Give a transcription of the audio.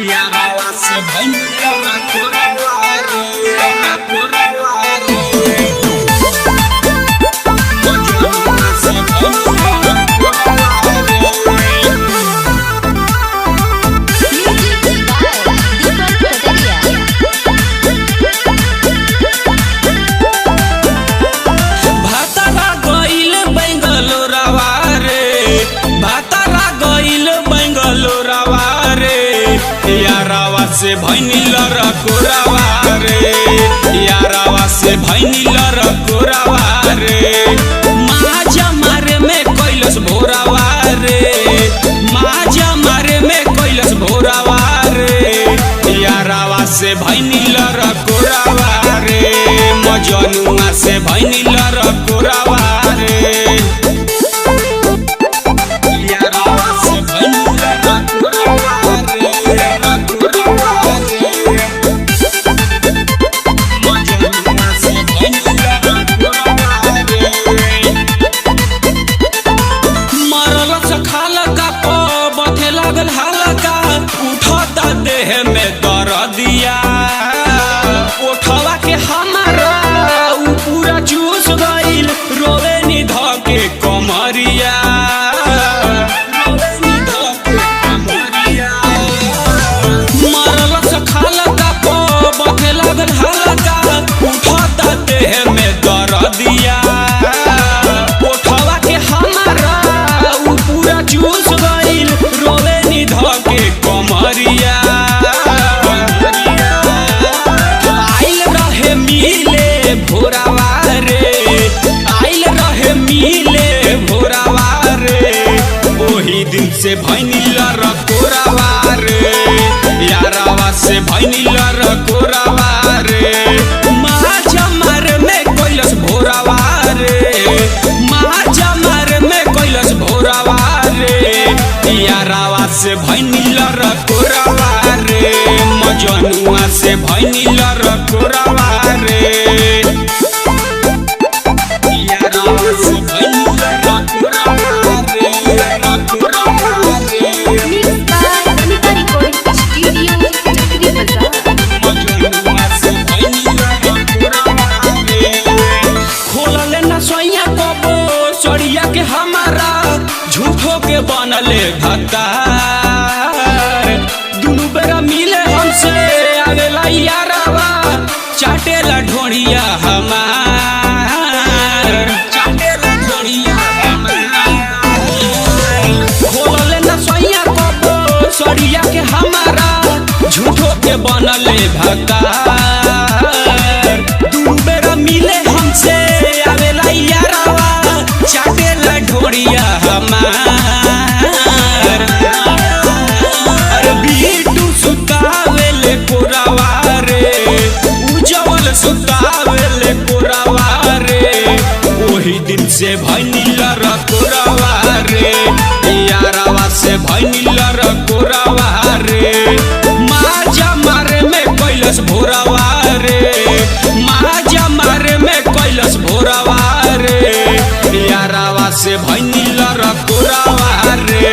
यारा से भैया से भैनी लरकोरावा रे, यारावा से भैनी लरकोरावा रे। माजा मारे में कैलस भोरावा रे, माजा मारे में कैलस भोरावा रे। यारावा से भैनी लरकोरावा रे, मजनुआ से भैनी लरकोरावा रे। देह में दर्दिया उठवा के हमारा पूरा चूस गईल, रोवे निध के कमरिया, मरल से खालका बथे लगल हल्का। उठता देह में दर्दिया उठवा के हमारा पूरा चूस गईल, रोवे निध के कमरिया। दिन से भैनी लरकोरावा रे, यारावा से भैनी लरकोरावा रे। माजा मारे में कैलस भोरावा रे, माजा मारे में कैलस भोरावा रे। यारावा से भैनी लरकोरावा रे, मजनुआ से भैनी लरकोरावा रे। यारावा से भैनी लरकोरावा रे। के हमारा झूठो के बनले भतार, दुनु बेरा मिले हमसे आवेला यारावा, चाटेला ढोड़िया हमार, चाटेला ढोड़िया हमार। खोलले न सोइया कबो सड़िया के हमारा झूठो के बनले भतार, दुनु बेरा मिले हमसे आवेला यारावा, चाटेला ढोड़िया हमार। अरे बीटू सुतावेले कोरावा रे, उजवल सुतावेले कोरावा रे। वही दिन से भैनी लरकोरावा रे, यारावा से भैनी लरकोरावा रे। माजा मारे में कैलस भोरावा रे, माजा मारे में कैलस भोरावा रे। यारावा से भैनी लरकोरावा रे।